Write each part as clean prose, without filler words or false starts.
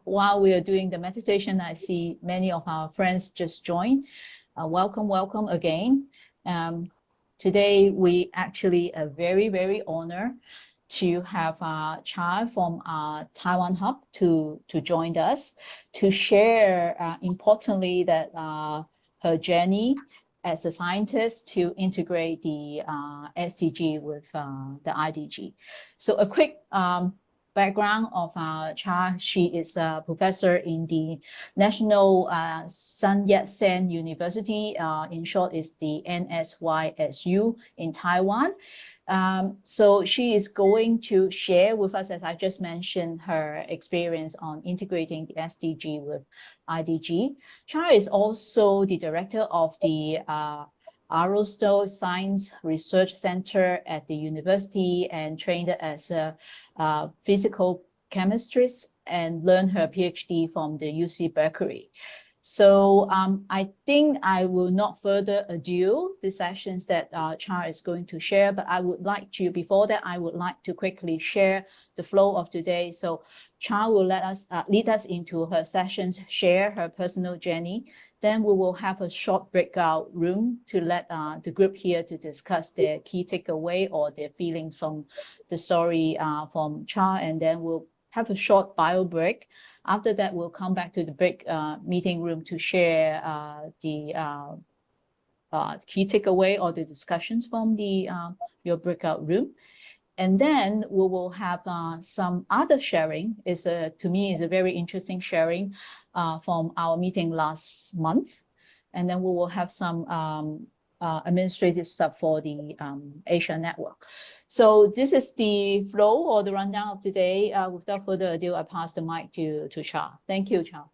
While we are doing the meditation, I see many of our friends just joined. Welcome again. Today, we actually are very honored to have Chia from Taiwan Hub to join us to share, importantly, that her journey as a scientist to integrate the SDG with the IDG. So a quick background of Chia. She is a professor in the National Sun Yat-sen University. In short, is the NSYSU in Taiwan. So she is going to share with us, as I just mentioned, her experience on integrating the SDG with IDG. Chia is also the director of the Aerosol Science Research Center at the university and trained as a physical chemist and learned her PhD from the UC Berkeley. So I think I will not further ado the sessions that Chia is going to share, but I would like to, before that, I would like to quickly share the flow of today. So Chia will lead us into her sessions, share her personal journey. Then we will have a short breakout room to let the group here to discuss their key takeaway or their feelings from the story from Chia, and then we'll have a short bio break. After that, we'll come back to the big meeting room to share the key takeaway or the discussions from the your breakout room. And then we will have some other sharing. To me, is a very interesting sharing from our meeting last month. And then we will have some administrative stuff for the Asia Network. So this is the flow or the rundown of today. Without further ado, I pass the mic to Chia. Thank you, Chia.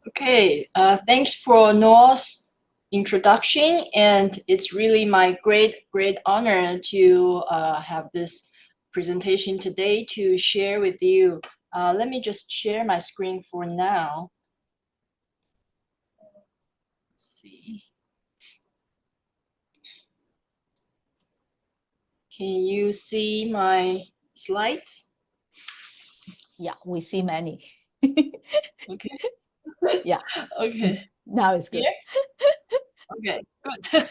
Okay, thanks for Noah's introduction, and it's really my great honor to have this presentation today to share with you. Let me just share my screen for now. Let's see. Can you see my slides? Yeah, we see many. Okay. Yeah. Okay. Now it's good. Okay, good.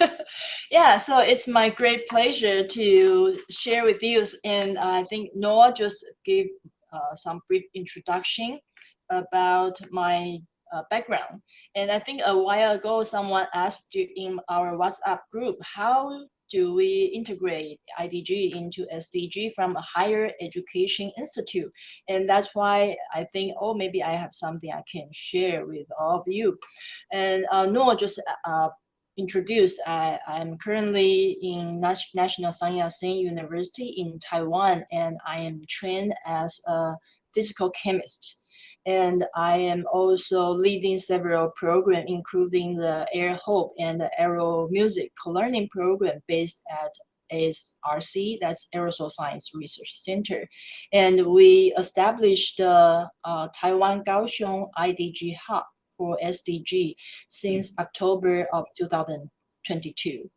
Yeah, so it's my great pleasure to share with you. And I think Noah just gave some brief introduction about my background. And I think a while ago, someone asked in our WhatsApp group, how do we integrate IDG into SDG from a higher education institute? And that's why I think, oh, maybe I have something I can share with all of you. And Noah just introduced, I'm currently in National Sun Yat-sen University in Taiwan, and I am trained as a physical chemist. And I am also leading several programs, including the Air Hope and the Aero Music co-learning program based at ASRC, that's Aerosol Science Research Center. And we established the Taiwan Kaohsiung IDG Hub for SDG since October of 2022.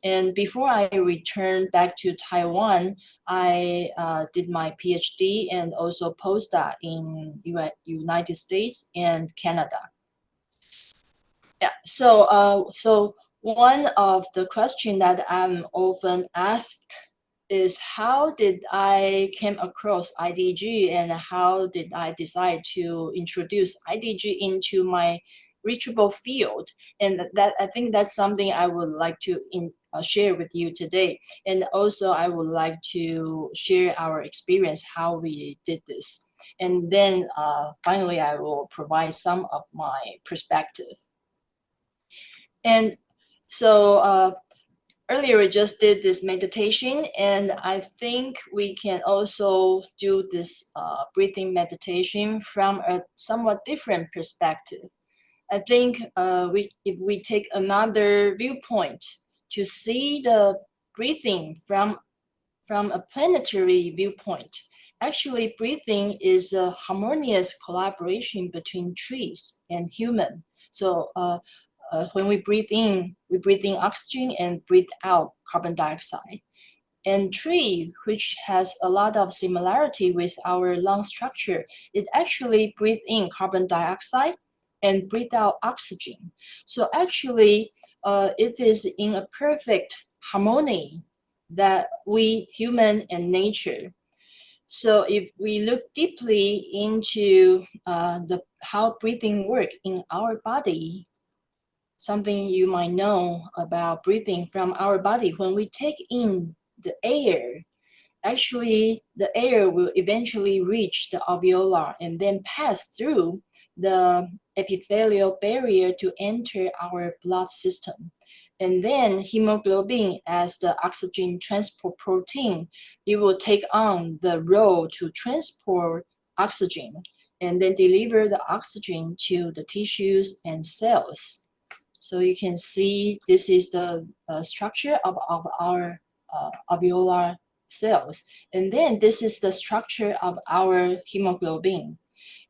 And before I returned back to Taiwan, I did my PhD and also postdoc in United States and Canada. Yeah, so one of the questions that I'm often asked is, how did I came across IDG and how did I decide to introduce IDG into my reachable field? And that I think that's something I would like to share with you today. And also I would like to share our experience, how we did this. And then finally, I will provide some of my perspective. And so earlier, we just did this meditation, and I think we can also do this breathing meditation from a somewhat different perspective. I think if we take another viewpoint to see the breathing from a planetary viewpoint, actually breathing is a harmonious collaboration between trees and human. So when we breathe in oxygen and breathe out carbon dioxide. And tree, which has a lot of similarity with our lung structure, it actually breathes in carbon dioxide and breathe out oxygen. So actually, it is in a perfect harmony that we human and nature. So if we look deeply into how breathing works in our body, something you might know about breathing from our body, when we take in the air, actually the air will eventually reach the alveolar and then pass through the epithelial barrier to enter our blood system. And then hemoglobin, as the oxygen transport protein, it will take on the role to transport oxygen and then deliver the oxygen to the tissues and cells. So you can see this is the structure of our alveolar cells. And then this is the structure of our hemoglobin.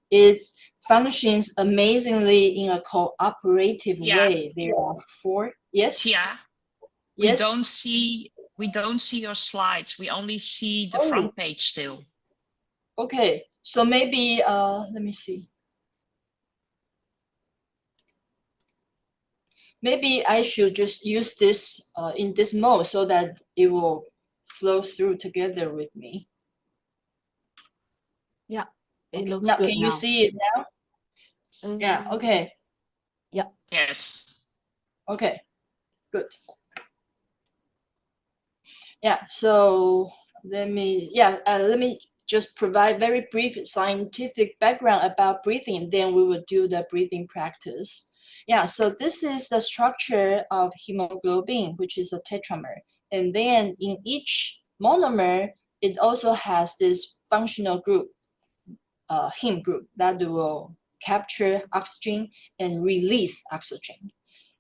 It functions amazingly in a cooperative way. There are 4. Yes? Chia, Yes? we don't see your slides. We only see the front page still. Okay, so maybe let me see. Maybe I should just use this in this mode so that it will flow through together with me. Yeah, it looks now, good can now. you see it now? Yeah, okay. Yeah. Yes. Okay, good. Yeah, so let me just provide very brief scientific background about breathing, then we will do the breathing practice. Yeah, so this is the structure of hemoglobin, which is a tetramer. And then in each monomer, it also has this functional group, heme group, that will capture oxygen and release oxygen.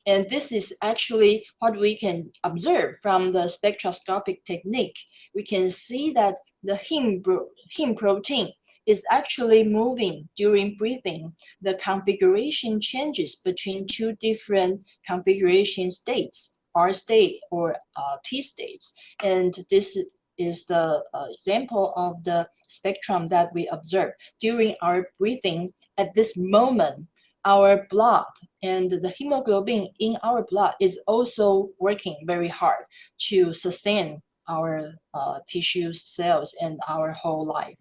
And this is actually what we can observe from the spectroscopic technique. We can see that the heme protein is actually moving during breathing. The configuration changes between 2 different configuration states, R state or T states. And this is the example of the spectrum that we observe during our breathing. At this moment, our blood and the hemoglobin in our blood is also working very hard to sustain our tissues, cells, and our whole life.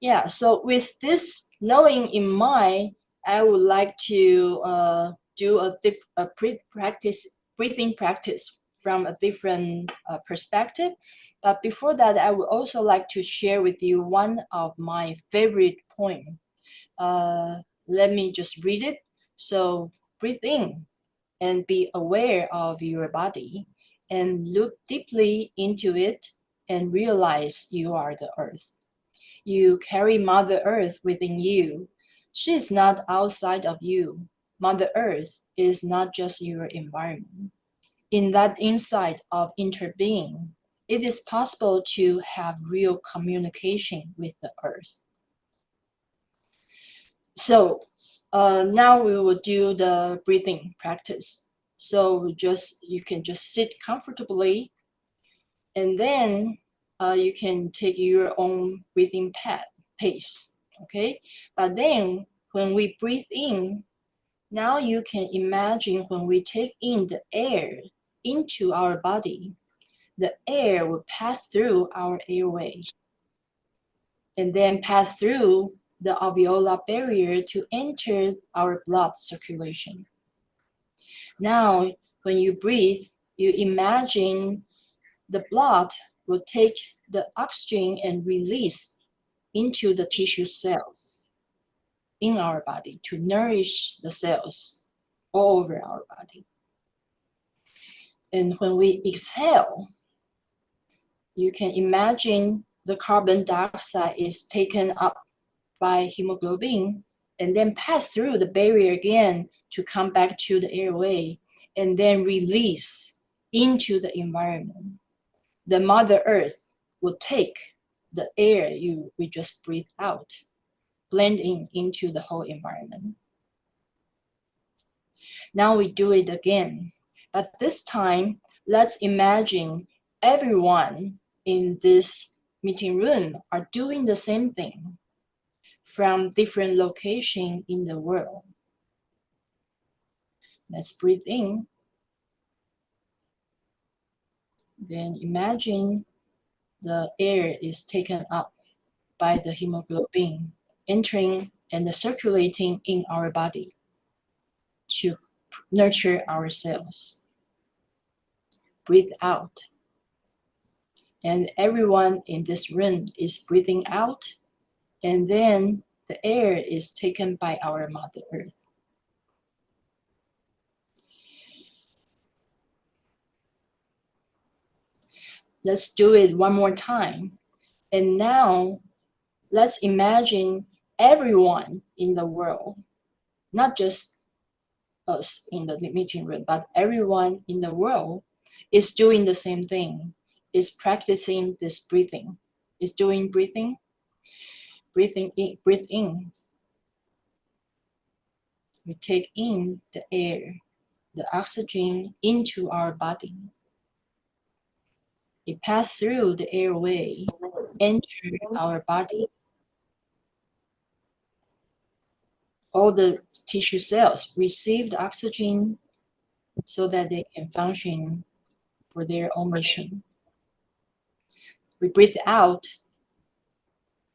Yeah, so with this knowing in mind, I would like to do a breathing practice from a different perspective. But before that, I would also like to share with you one of my favorite poems. Let me just read it. So breathe in and be aware of your body and look deeply into it and realize you are the earth. You carry Mother Earth within you. She is not outside of you. Mother Earth is not just your environment. In that insight of interbeing, it is possible to have real communication with the earth. So now we will do the breathing practice. So you can just sit comfortably, and then you can take your own breathing pace, okay? But then when we breathe in, now you can imagine when we take in the air into our body, the air will pass through our airway and then pass through the alveolar barrier to enter our blood circulation. Now, when you breathe, you imagine the blood will take the oxygen and release into the tissue cells in our body to nourish the cells all over our body. And when we exhale, you can imagine the carbon dioxide is taken up by hemoglobin and then pass through the barrier again to come back to the airway and then release into the environment. The Mother Earth will take the air we just breathed out, blending into the whole environment. Now we do it again, but this time, let's imagine everyone in this meeting room are doing the same thing from different locations in the world. Let's breathe in. Then imagine the air is taken up by the hemoglobin entering and circulating in our body to nurture our cells. Breathe out. And everyone in this room is breathing out, and then the air is taken by our Mother Earth. Let's do it one more time. And now let's imagine everyone in the world, not just us in the meeting room, but everyone in the world is doing the same thing, is practicing this breathing, is doing breathing. Breathing in, breathe in. We take in the air, the oxygen into our body. It passes through the airway, enter our body. All the tissue cells receive the oxygen so that they can function for their own mission. We breathe out.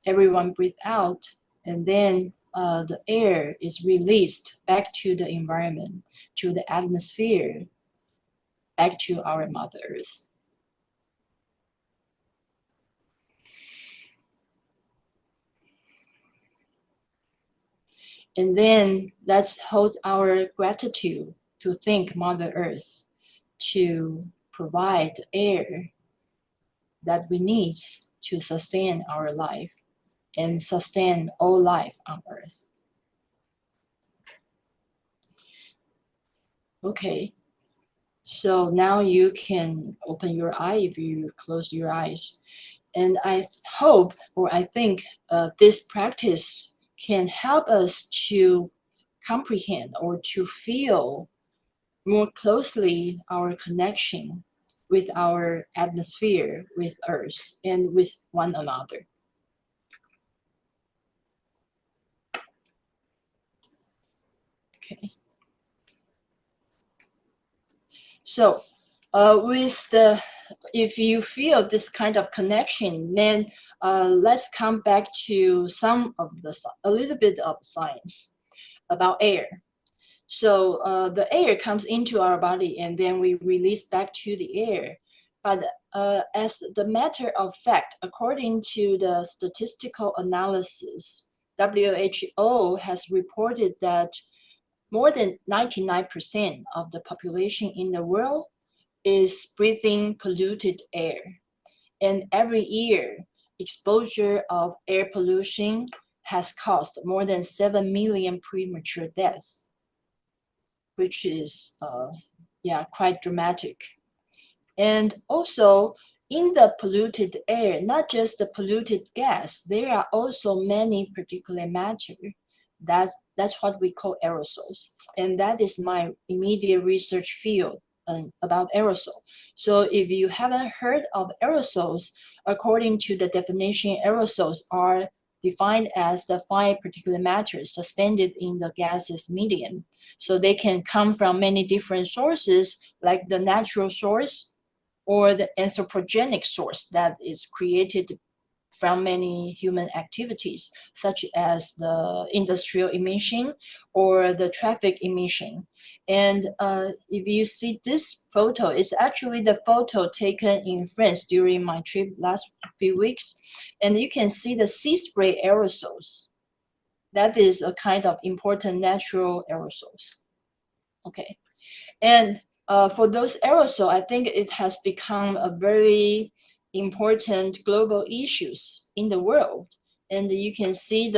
Everyone breathe out, and then the air is released back to the environment, to the atmosphere, back to our Mother Earth. And then let's hold our gratitude to thank Mother Earth to provide the air that we need to sustain our life and sustain all life on Earth. Okay, so now you can open your eye if you close your eyes. And I hope, or I think this practice can help us to comprehend or to feel more closely our connection with our atmosphere, with Earth, and with one another. Okay. So if you feel this kind of connection, then let's come back to a little bit of science about air. So the air comes into our body and then we release back to the air. But as the matter of fact, according to the statistical analysis, WHO has reported that more than 99% of the population in the world is breathing polluted air. And every year, exposure of air pollution has caused more than 7 million premature deaths, which is quite dramatic. And also, in the polluted air, not just the polluted gas, there are also many particulate matter. That's what we call aerosols. And that is my immediate research field about aerosol. So if you haven't heard of aerosols, according to the definition, aerosols are defined as the fine particulate matter suspended in the gaseous medium. So they can come from many different sources, like the natural source or the anthropogenic source that is created from many human activities, such as the industrial emission or the traffic emission. And if you see this photo, it's actually the photo taken in France during my trip last few weeks. And you can see the sea spray aerosols. That is a kind of important natural aerosols. Okay, and for those aerosols, I think it has become a very important global issues in the world. And you can see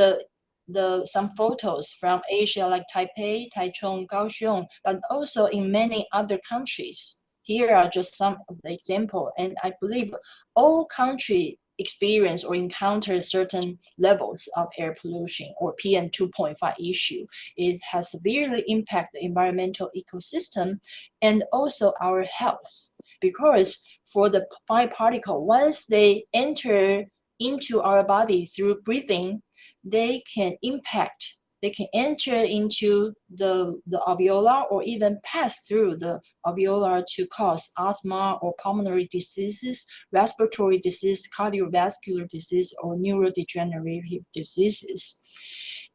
some photos from Asia, like Taipei, Taichung, Kaohsiung, but also in many other countries. Here are just some of the examples. And I believe all countries experience or encounter certain levels of air pollution or PM 2.5 issue. It has severely impacted the environmental ecosystem and also our health, because for the fine particle, once they enter into our body through breathing, they can enter into the alveolar or even pass through the alveolar to cause asthma or pulmonary diseases, respiratory disease, cardiovascular disease, or neurodegenerative diseases.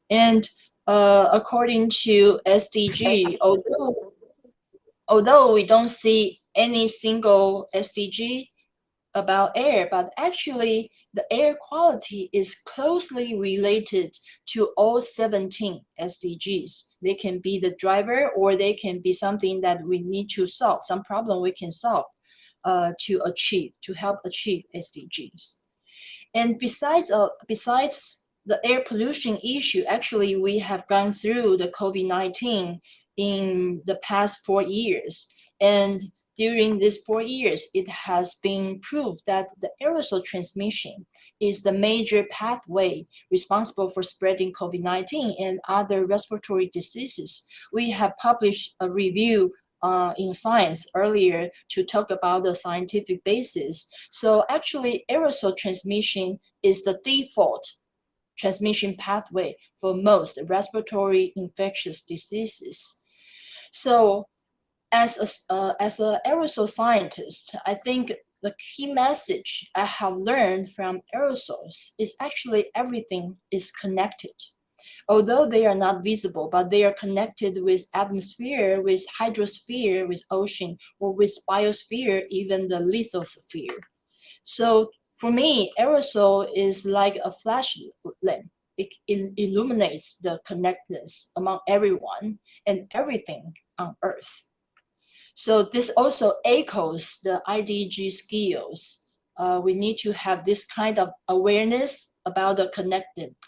And according to SDG, although we don't see any single SDG about air, but actually the air quality is closely related to all 17 SDGs. They can be the driver, or they can be something that we need to solve, some problem we can solve to help achieve SDGs. And besides the air pollution issue, actually we have gone through the COVID-19 in the past 4 years. And during these 4 years, it has been proved that the aerosol transmission is the major pathway responsible for spreading COVID-19 and other respiratory diseases. We have published a review in Science earlier to talk about the scientific basis. So actually, aerosol transmission is the default transmission pathway for most respiratory infectious diseases. So as an aerosol scientist, I think the key message I have learned from aerosols is actually everything is connected. Although they are not visible, but they are connected with atmosphere, with hydrosphere, with ocean, or with biosphere, even the lithosphere. So for me, aerosol is like a flash lamp. It illuminates the connectedness among everyone and everything on Earth. So this also echoes the IDG skills. We need to have this kind of awareness about the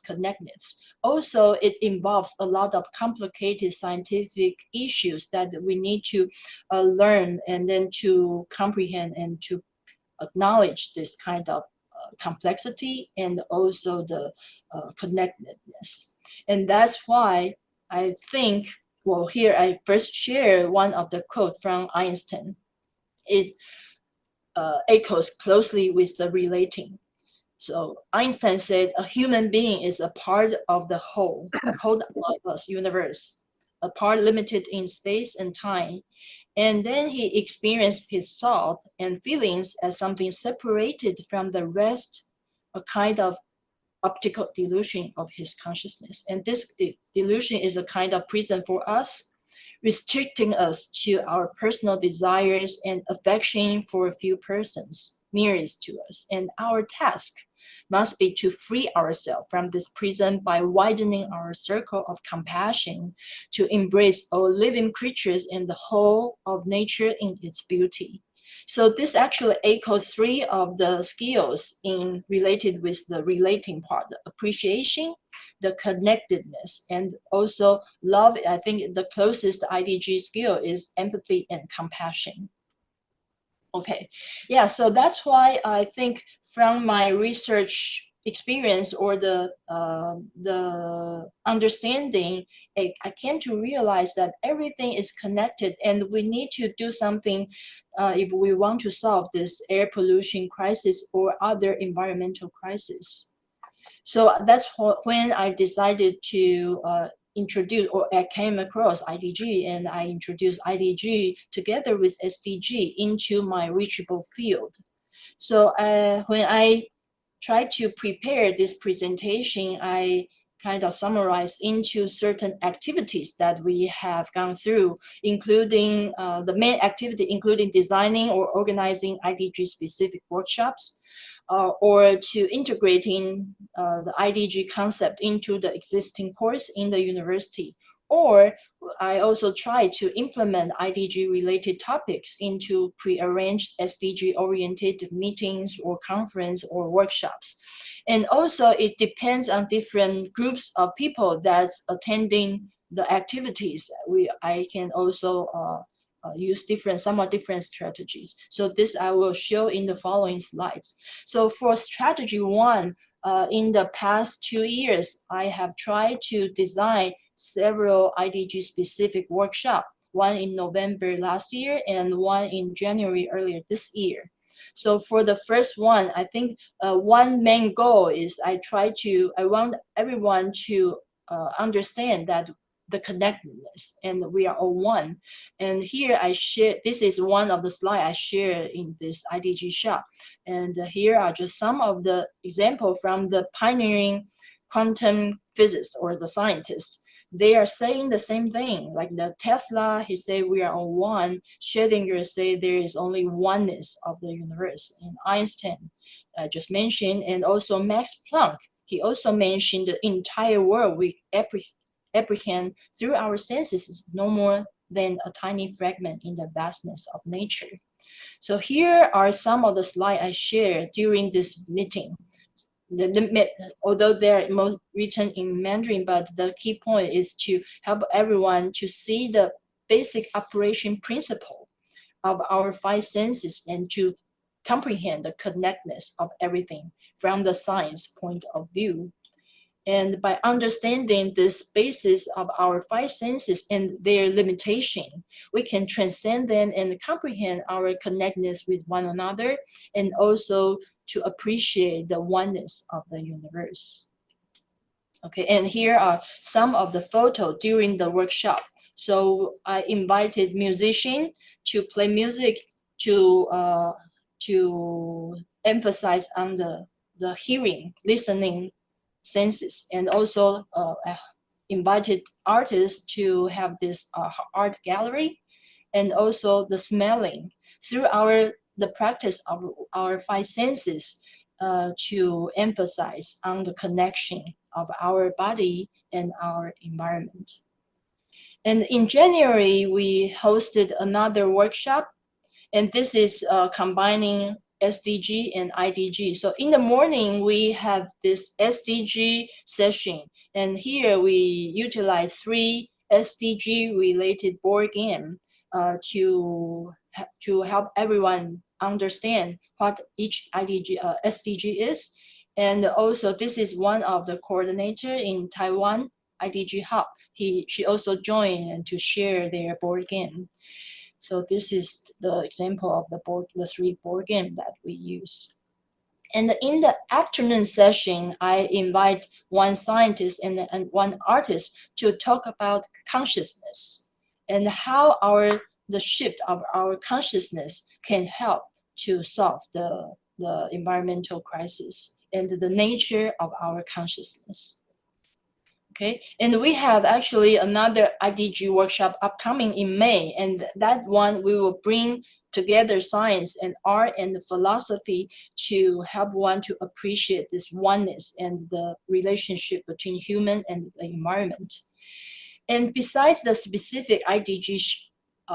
connectedness. Also, it involves a lot of complicated scientific issues that we need to learn and then to comprehend and to acknowledge this kind of complexity and also the connectedness. And that's why I think, well, here I first share one of the quote from Einstein. It echoes closely with the relating. So Einstein said, a human being is a part of the whole, called us universe, a part limited in space and time. And then he experienced his thought and feelings as something separated from the rest, a kind of optical delusion of his consciousness. And this delusion is a kind of prison for us, restricting us to our personal desires and affection for a few persons nearest to us. And our task must be to free ourselves from this prison by widening our circle of compassion to embrace all living creatures and the whole of nature in its beauty. So this actually echoes 3 of the skills related with the relating part, the appreciation, the connectedness, and also love. I think the closest IDG skill is empathy and compassion. Okay, yeah, so that's why I think from my research experience or the understanding, I came to realize that everything is connected and we need to do something if we want to solve this air pollution crisis or other environmental crisis. So that's when I decided to introduce, or I came across IDG, and I introduced IDG together with SDG into my reachable field. So when I tried to prepare this presentation, I kind of summarized into certain activities that we have gone through, including the main activity, including designing or organizing IDG specific workshops, or to integrating the IDG concept into the existing course in the university. Or I also try to implement IDG related topics into pre-arranged SDG oriented meetings or conference or workshops. And also it depends on different groups of people that's attending the activities. I can also use somewhat different strategies. So this I will show in the following slides. So for strategy 1, in the past 2 years, I have tried to design several IDG specific workshops, one in November last year and one in January earlier this year. So for the first one, I think one main goal is I want everyone to understand that the connectedness, and we are all one. And here I share, this is one of the slides I share in this IDG shop. And here are just some of the example from the pioneering quantum physicists or the scientists. They are saying the same thing, like the Tesla, he say we are all one. Schrödinger say there is only oneness of the universe. And Einstein just mentioned, and also Max Planck, he also mentioned the entire world we apprehend through our senses is no more than a tiny fragment in the vastness of nature. So here are some of the slides I shared during this meeting. Although they're most written in Mandarin, but the key point is to help everyone to see the basic operation principle of our five senses and to comprehend the connectedness of everything from the science point of view. And by understanding this basis of our five senses and their limitation, we can transcend them and comprehend our connectedness with one another, and also to appreciate the oneness of the universe. Okay, and here are some of the photos during the workshop. So I invited musicians to play music to emphasize on the hearing, listening senses, and also invited artists to have this art gallery, and also the smelling through the practice of our five senses to emphasize on the connection of our body and our environment. And in January, we hosted another workshop, and this is combining SDG and IDG. So in the morning, we have this SDG session, and here we utilize 3 SDG related board game to help everyone understand what each SDG is. And also this is one of the coordinator in Taiwan, IDG Hub. She also joined to share their board game. So this is the example of the 3 board game that we use. And in the afternoon session, I invite one scientist and one artist to talk about consciousness and how the shift of our consciousness can help to solve the environmental crisis and the nature of our consciousness. Okay, and we have actually another IDG workshop upcoming in May, and that one we will bring together science and art and philosophy to help one to appreciate this oneness and the relationship between human and the environment. And besides the specific IDG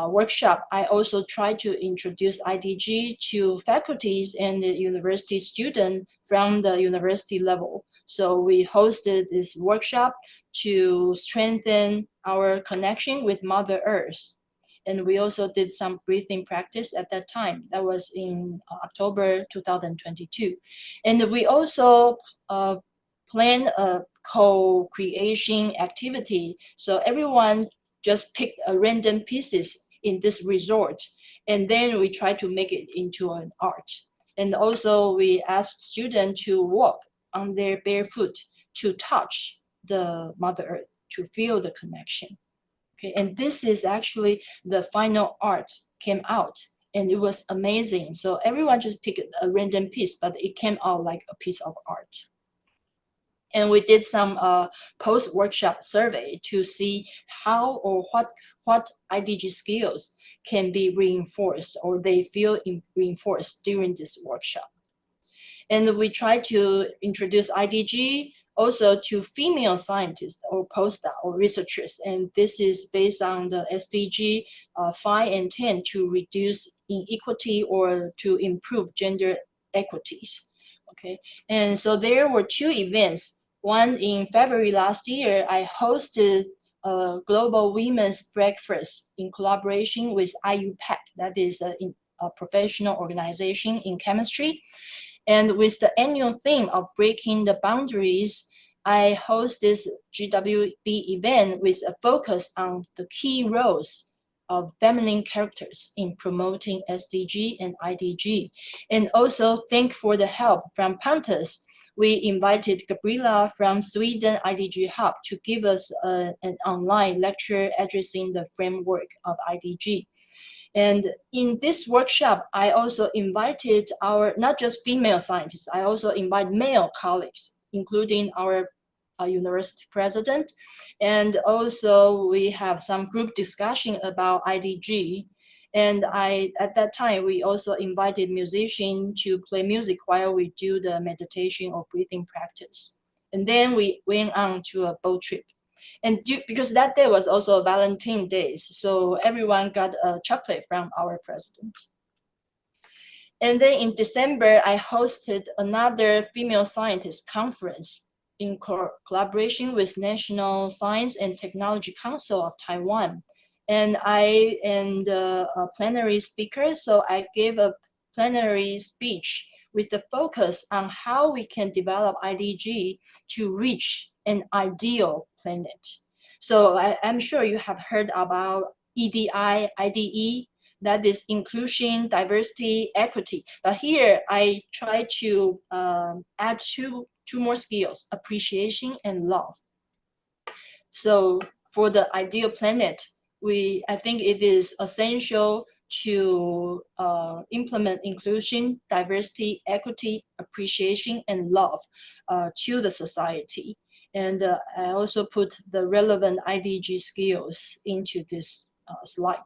workshop, I also try to introduce IDG to faculties and the university students from the university level. So we hosted this workshop to strengthen our connection with Mother Earth. And we also did some breathing practice at that time. That was in October 2022. And we also planned a co-creation activity. So everyone just picked random pieces in this resort, and then we try to make it into an art. And also we asked students to walk on their bare foot to touch the Mother Earth, to feel the connection. Okay, and this is actually the final art came out, and it was amazing. So everyone just picked a random piece, but it came out like a piece of art. And we did some post-workshop survey to see how or what IDG skills can be reinforced or they feel reinforced during this workshop. And we try to introduce IDG also to female scientists or postdoc or researchers. And this is based on the SDG 5 and 10 to reduce inequity or to improve gender equities. Okay, and so there were 2 events. One in February last year, I hosted a global women's breakfast in collaboration with IUPAC, that is a professional organization in chemistry. And with the annual theme of breaking the boundaries, I host this GWB event with a focus on the key roles of feminine characters in promoting SDG and IDG. And also thank for the help from Pontus. We invited Gabriela from Sweden IDG Hub to give us an online lecture addressing the framework of IDG. And in this workshop, I also invited our, not just female scientists, I also invite male colleagues, including our university president. And also we have some group discussion about IDG. And at that time, we also invited musicians to play music while we do the meditation or breathing practice. And then we went on to a boat trip. And because that day was also Valentine's Day, so everyone got a chocolate from our president. And then in December, I hosted another female scientist conference in collaboration with National Science and Technology Council of Taiwan. And I am the plenary speaker, so I gave a plenary speech with the focus on how we can develop IDG to reach an ideal planet. So I'm sure you have heard about EDI, IDE, that is inclusion, diversity, equity. But here I try to add two more skills, appreciation and love. So for the ideal planet, I think it is essential to implement inclusion, diversity, equity, appreciation, and love to the society. And I also put the relevant IDG skills into this slide.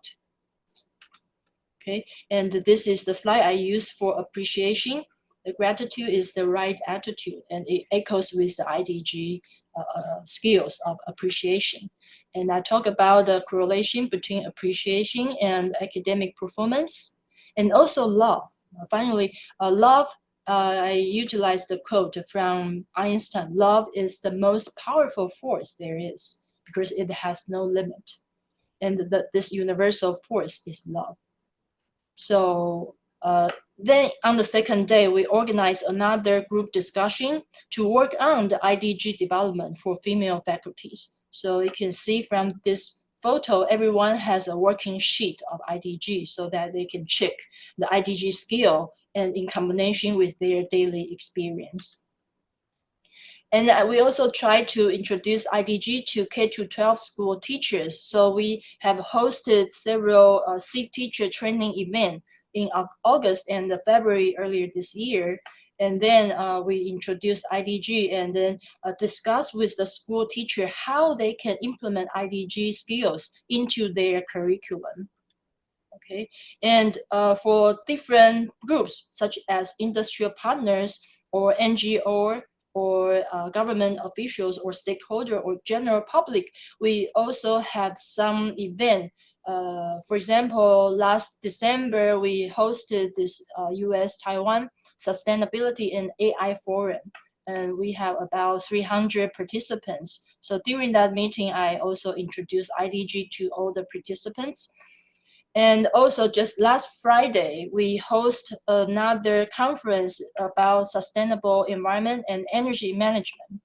Okay, and this is the slide I use for appreciation. The gratitude is the right attitude, and it echoes with the IDG skills of appreciation. And I talk about the correlation between appreciation and academic performance, and also love. Finally, love, I utilize the quote from Einstein, love is the most powerful force there is because it has no limit. And this universal force is love. So then on the second day, we organized another group discussion to work on the IDG development for female faculties. So you can see from this photo, everyone has a working sheet of IDG so that they can check the IDG skill and in combination with their daily experience. And we also try to introduce IDG to K-12 school teachers. So we have hosted several SEED teacher training events in August and February earlier this year. And then we introduced IDG and then discuss with the school teacher how they can implement IDG skills into their curriculum. Okay, and for different groups, such as industrial partners or NGO, or government officials or stakeholder or general public, we also had some event. For example, last December, we hosted this US-Taiwan Sustainability and AI Forum, and we have about 300 participants. So during that meeting, I also introduced IDG to all the participants. And also just last Friday, we host another conference about sustainable environment and energy management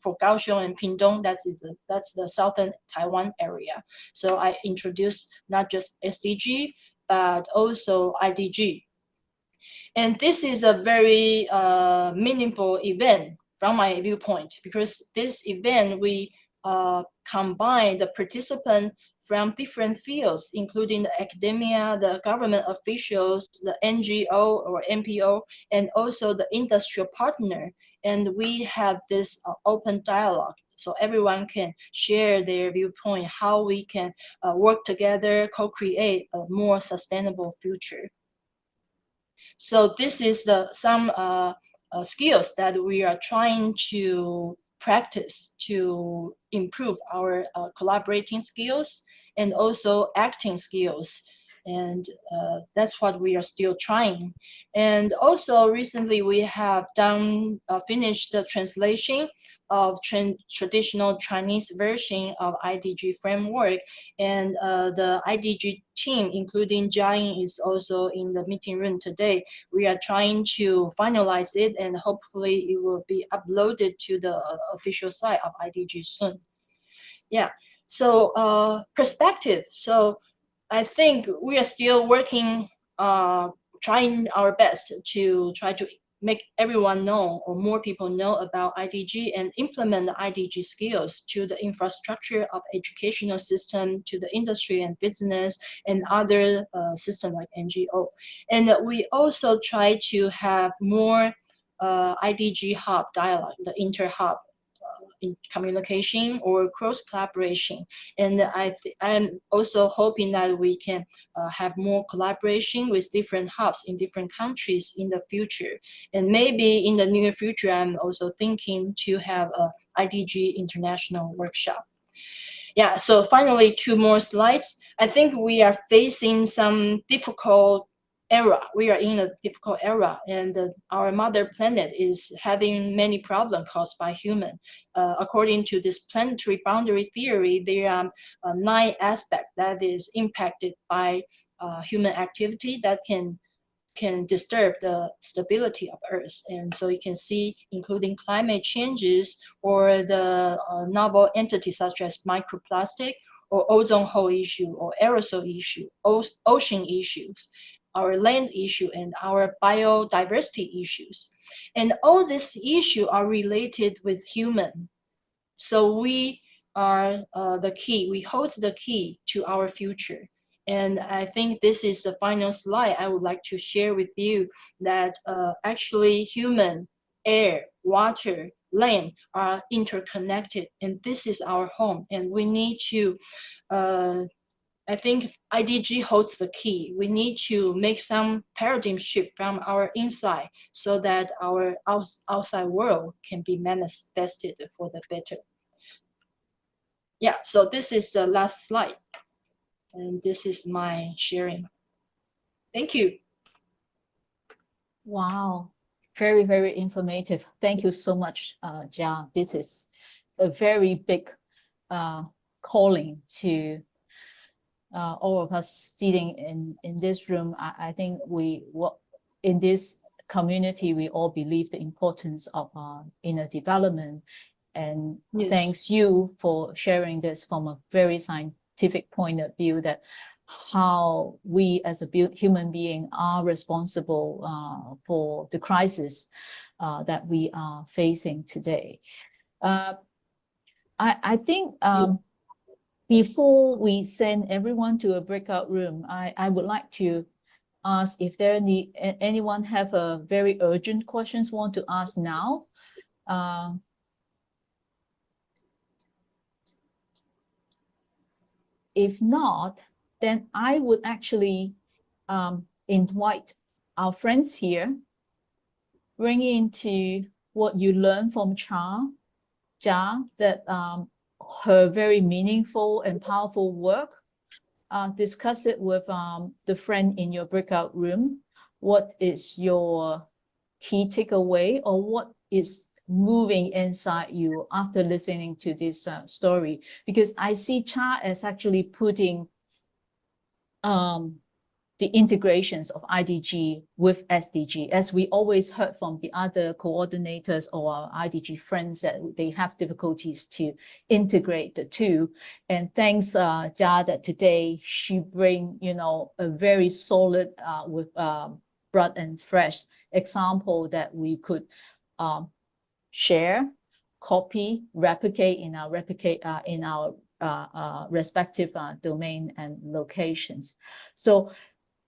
for Kaohsiung and Pingtung. That's the southern Taiwan area. So I introduced not just SDG, but also IDG. And this is a very meaningful event from my viewpoint, because this event, we combine the participants from different fields, including the academia, the government officials, the NGO or NPO, and also the industrial partner. And we have this open dialogue, so everyone can share their viewpoint, how we can work together, co-create a more sustainable future. So this is some skills that we are trying to practice to improve our collaborating skills and also acting skills. And that's what we are still trying. And also recently we have finished the translation of traditional Chinese version of IDG framework. And the IDG team, including Jiaying, is also in the meeting room today. We are trying to finalize it, and hopefully it will be uploaded to the official site of IDG soon. Yeah. So perspective. So I think we are still working, trying our best to try to make everyone know, or more people know, about IDG and implement the IDG skills to the infrastructure of educational system, to the industry and business, and other system like NGO. And we also try to have more IDG hub dialogue, the inter-hub in communication or cross collaboration. And I'm also hoping that we can have more collaboration with different hubs in different countries in the future. And maybe in the near future, I'm also thinking to have a IDG international workshop. Yeah, so finally, 2 more slides. I think we are facing some difficult era. We are in a difficult era, and our mother planet is having many problems caused by human. According to this planetary boundary theory, there are 9 aspects that is impacted by human activity that can disturb the stability of Earth. And so you can see, including climate changes or the novel entities such as microplastic or ozone hole issue or aerosol issue, ocean issues, our land issue, and our biodiversity issues. And all these issues are related with human. So we are the key, we hold the key to our future. And I think this is the final slide I would like to share with you, that actually human, air, water, land are interconnected, and this is our home. And we need to, I think IDG holds the key. We need to make some paradigm shift from our inside so that our outside world can be manifested for the better. Yeah, so this is the last slide. And this is my sharing. Thank you. Wow, very, very informative. Thank you so much, Jia. This is a very big calling to all of us sitting in this room. I think in this community, we all believe the importance of inner development. And Yes. Thanks you for sharing this from a very scientific point of view, that how we as a human being are responsible for the crisis that we are facing today. I think before we send everyone to a breakout room, I would like to ask if anyone have a very urgent questions want to ask now. If not, then I would actually invite our friends here, bring into what you learned from Jia, that her very meaningful and powerful work. Discuss it with the friend in your breakout room. What is your key takeaway, or what is moving inside you after listening to this story? Because I see Chia as actually putting the integrations of IDG with SDG, as we always heard from the other coordinators or our IDG friends that they have difficulties to integrate the two. And thanks, Jia, that today she bring, a very solid with broad and fresh example that we could share, copy, replicate in our respective domain and locations. So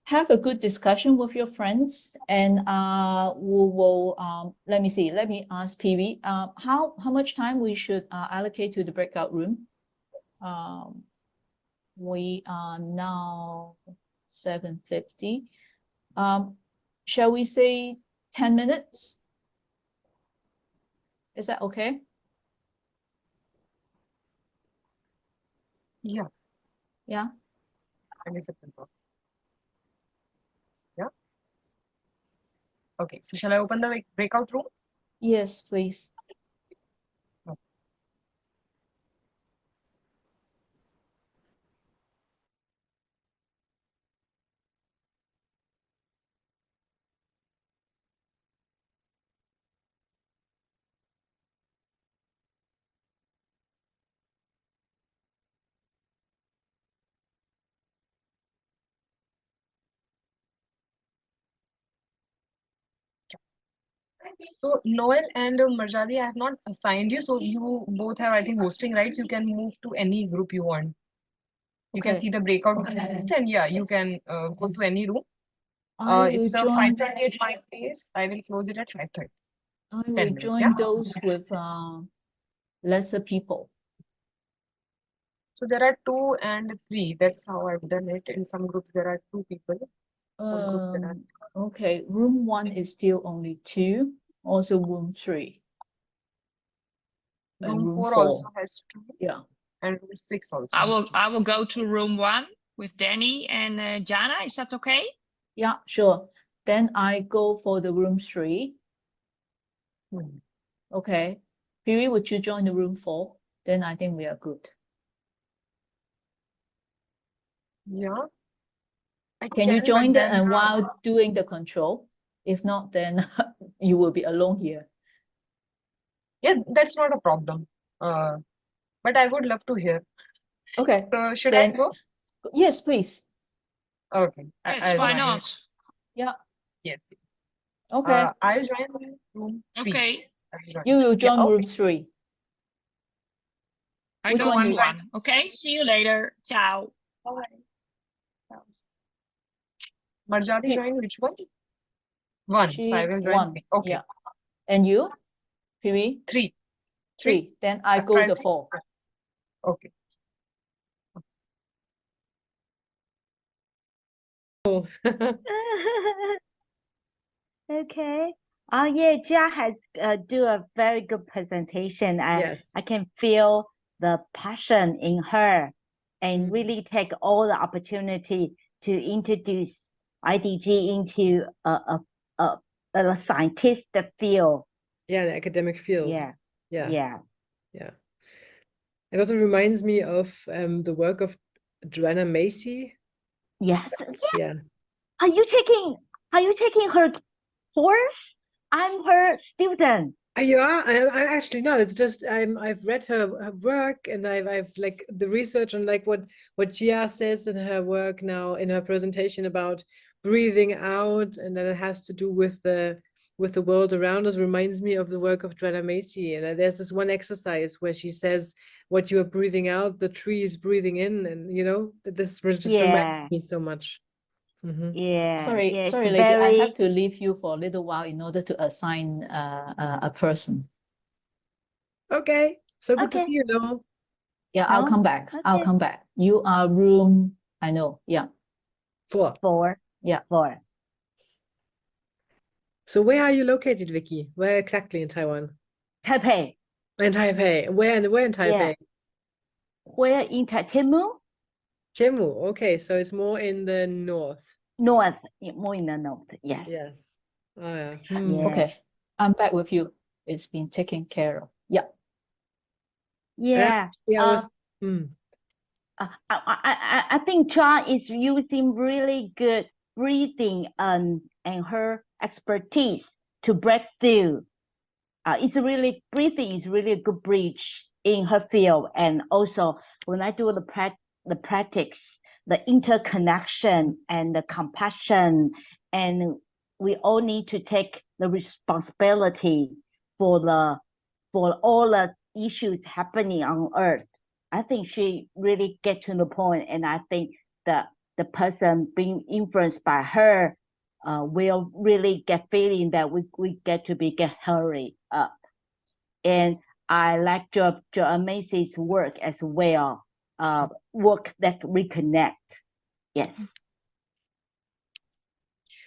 have a good discussion with your friends, and we will, let me ask PV, how much time we should allocate to the breakout room? We are now 7:50. Shall we say 10 minutes? Is that okay? Yeah. Yeah. Yeah. Okay, so shall I open the breakout room? Yes, please. So Noel and Marjali, I have not assigned you, so you both have, I think, hosting rights. You can move to any group you want. You can Okay. see the breakout list, and yeah, you can go to any room. I will It's a join. 5:30 at 5 days. I will close it at 5:30. I 10 will minutes, join yeah? those with lesser people. So there are 2 and 3. That's how I've done it. In some groups there are 2 people. Some groups there are. Okay, room 1 is still only 2. Also room 3. And Room room 4 4. also has 2, Yeah. and room 6 also I has 2. will go to room 1 with Danny and Jana. Is that okay? Yeah, sure. Then I go for the room 3. Hmm. Okay. Piri, would you join the room 4? Then I think we are good. Yeah. I Can you can, but join the then, while doing the control? If not, then you will be alone here. yeah, that's not a problem. But I would love to hear. Okay. So should I Then go? yes, please. Okay. Yes, I'll why join. not? Yeah. Yes. Okay. I'll join room 3. Okay, I'll join. You will join okay. room 3. I Which go one room you- 1. Okay, see you later. Ciao. Marjali Ye- join which one? 1. So I will join 1. 3. Okay. Yeah. And you? Piri? 3. 3. Then I After go I the think- 4. Okay. Okay. Oh yeah, Jia has do a very good presentation. Yes. I can feel the passion in her, and Mm. really take all the opportunity to introduce IDG into a scientific field. Yeah, the academic field. Yeah, Yeah. yeah. Yeah. It also reminds me of the work of Joanna Macy. Yes. Yeah. Yeah. Are you taking her course? I'm her student. You are? I'm actually not. It's just I've read her work, and I've like the research on like what Chia says in her work now in her presentation about breathing out, and then it has to do with the world around us, reminds me of the work of Joanna Macy. And there's this one exercise where she says what you are breathing out, the tree is breathing in, and you know this just Yeah. reminds me so much. Mhm. Yeah. Sorry, yeah, sorry, it's lady. I very- have to leave you for a little while in order to assign a person. Okay, so good to Okay. see you, Noel. Yeah, I'll No? come back. I'll Okay. come back. You are room, I know. Yeah. 4. 4. Yeah. 4. So where are you located, Vicky? Where exactly in Taiwan? Taipei. In Taipei. Where in Taipei? Where in Taimu? Chemu. Okay, so it's more in the north. North, more in the north. Yes. Yes. Oh yeah. Yeah. Okay. I'm back with you. It's been taken care of. Yeah. Yeah. Yeah, I was. I think John is using really good breathing and her expertise to break through. Breathing is really a good bridge in her field. And also when I do the practice, the interconnection and the compassion, and we all need to take the responsibility for all the issues happening on Earth. I think she really get to the point, and I think that the person being influenced by her will really get feeling that we get hurry up. And I like Jo Macy's work as well, work that reconnect. Yes.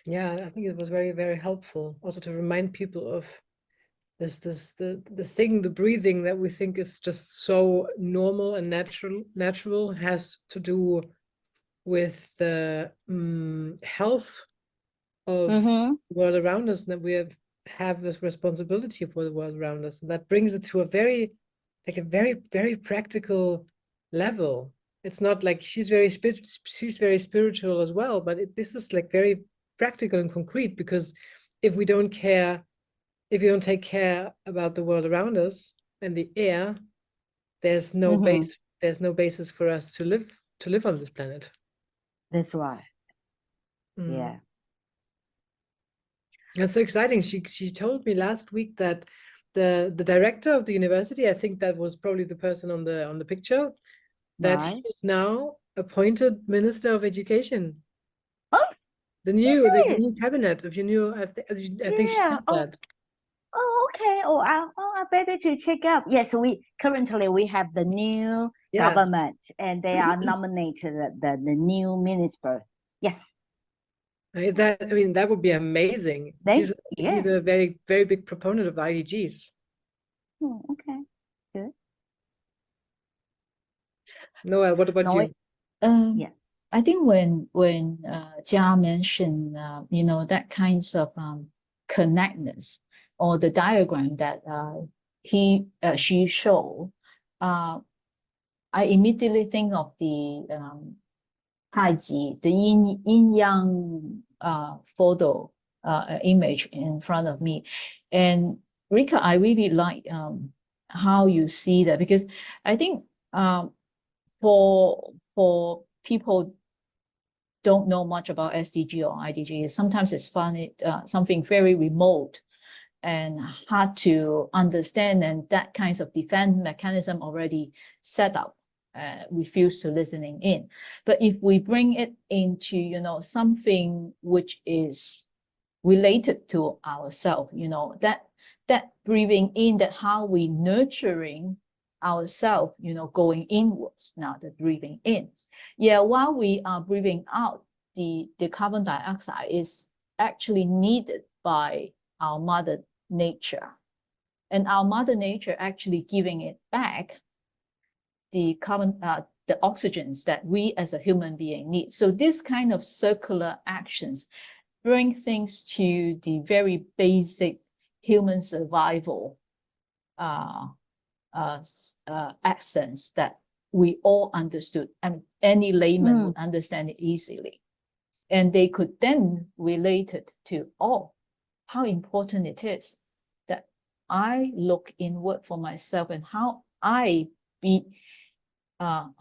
Yeah, I think it was very, very helpful also to remind people of the thing, the breathing that we think is just so normal and natural has to do with the health of the world around us, and that we have this responsibility for the world around us. And that brings it to a very practical level. It's not like she's very spiritual as well, but this is like very practical and concrete, because if we don't take care about the world around us and the air, there's no basis for us to live on this planet. That's right. Yeah. That's so exciting. She told me last week that the director of the university, I think that was probably the person on the picture, that he Right. is now appointed Minister of Education. Oh, The serious? new cabinet, if you knew, I think she Yeah. said Oh, that. oh, okay. Oh, I better to check out. Yes, we currently have the new Yeah. government, and they are nominated the new minister. Yes. That would be amazing. He's a Yes. very, very big proponent of IDGs. Oh, okay. Good. Noah, what about Noah? you? Yeah. I think when Jia mentioned that kinds of connectedness, or the diagram that she showed, I immediately think of the Taiji, the yin yang photo image in front of me. And Rika, I really like how you see that, because I think for people don't know much about SDG or IDG, sometimes it's something very remote and hard to understand, and that kinds of defense mechanism already set up, refuse to listening in. But if we bring it into something which is related to ourselves, that breathing in, that how we nurturing ourselves, going inwards, now the breathing in. Yeah, while we are breathing out, the carbon dioxide is actually needed by our mother nature, and our mother nature actually giving it back the oxygens that we as a human being need. So this kind of circular actions bring things to the very basic human survival essence that we all understood. I mean, any layman would understand it easily. And they could then relate it to, how important it is that I look inward for myself, and how my being, or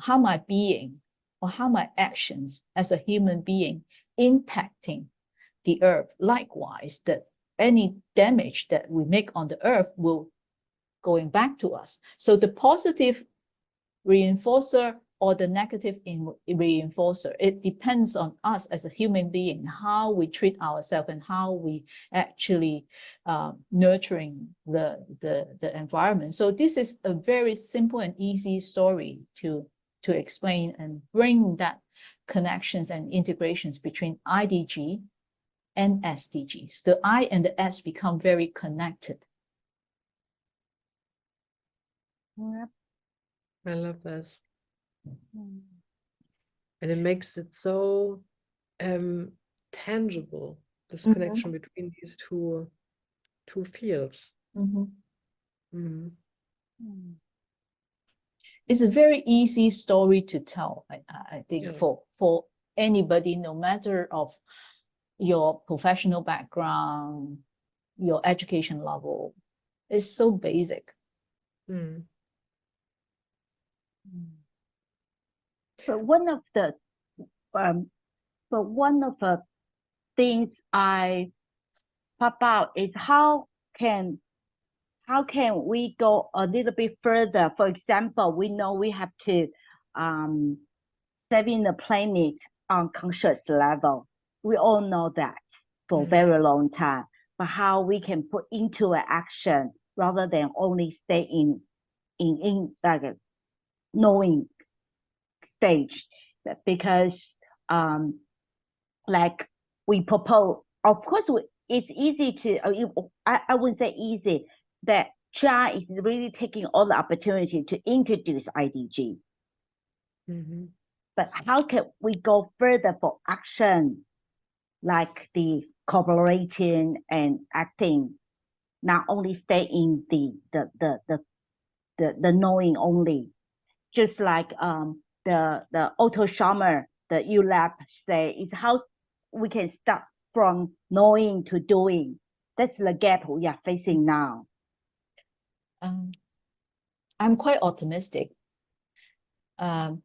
how my actions as a human being impacting the earth. Likewise, that any damage that we make on the earth will going back to us. So the positive reinforcer or the negative reinforcer, it depends on us as a human being, how we treat ourselves and how we actually nurturing the environment. So this is a very simple and easy story to explain and bring that connections and integrations between IDG and SDGs. The I and the S become very connected. Yep. I love this. And it makes it so tangible, this connection between these two fields. It's a very easy story to tell, I think, for anybody, no matter of your professional background, your education level. It's so basic. But one of the things I pop out is how can we go a little bit further? For example, we know we have to saving the planet on conscious level. We all know that for a very long time. But how we can put into an action rather than only stay in like a knowing stage, because like we propose, of course it's easy to I wouldn't say easy, that Chia is really taking all the opportunity to introduce IDG. But how can we go further for action, like the collaborating and acting, not only stay in the knowing only, just like the Otto Scharmer, the ULab say, is how we can start from knowing to doing. That's the gap we are facing now. I'm quite optimistic. I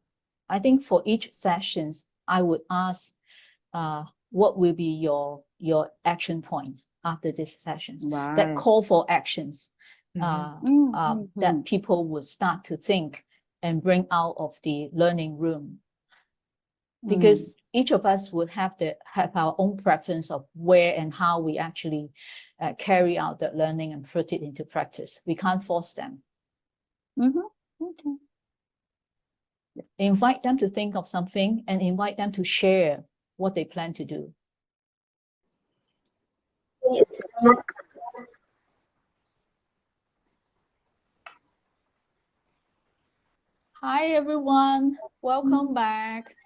think for each sessions, I would ask, what will be your action point after this session. Right. That call for actions that people would start to think and bring out of the learning room. Because each of us would have our own preference of where and how we actually carry out the learning and put it into practice. We can't force them. Okay. Invite them to think of something and invite them to share what they plan to do. Hi, everyone. Welcome back.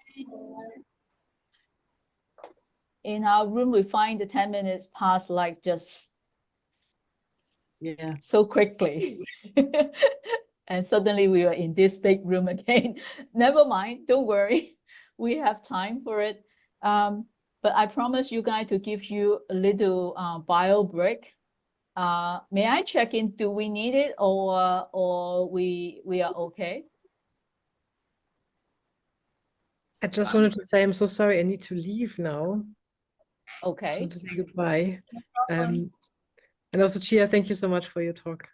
In our room, we find the 10 minutes pass like just so quickly. And suddenly we are in this big room again. Never mind, don't worry. We have time for it. But I promise you guys to give you a little bio break. May I check in? Do we need it or we are okay? I just wanted to say I'm so sorry. I need to leave now. Okay. So to say goodbye. And also, Chia, thank you so much for your talk.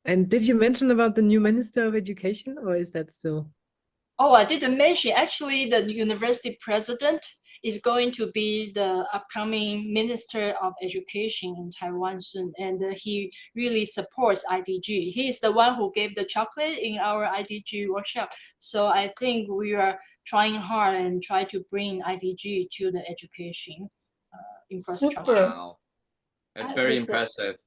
And did you mention about the new Minister of Education, or is that still? Oh, I didn't mention. Actually, the university president is going to be the upcoming Minister of Education in Taiwan soon, and he really supports IDG. He is the one who gave the chocolate in our IDG workshop. So I think we are trying hard and try to bring IDG to the education infrastructure. Wow, that's very impressive.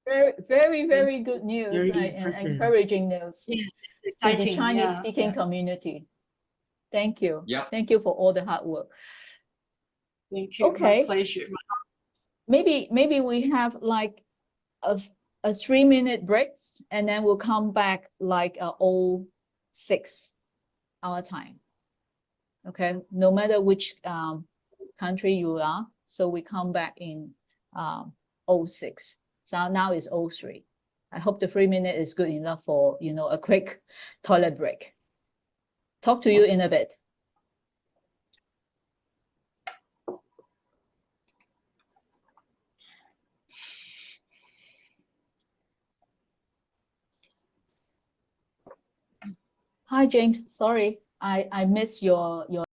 Very good news Very and impressive. encouraging news Yes, it's to the exciting. Chinese speaking community. Thank you. Yep. Thank you for all the hard work. Thank you. Okay. My pleasure. Maybe we have like a 3-minute break and then we'll come back like 06 our time. Okay, no matter which country you are, so we come back in 06. So now it's 03. I hope the 3-minute is good enough for, you know, a quick toilet break. Talk to you in a bit. Hi, James. Sorry, I missed your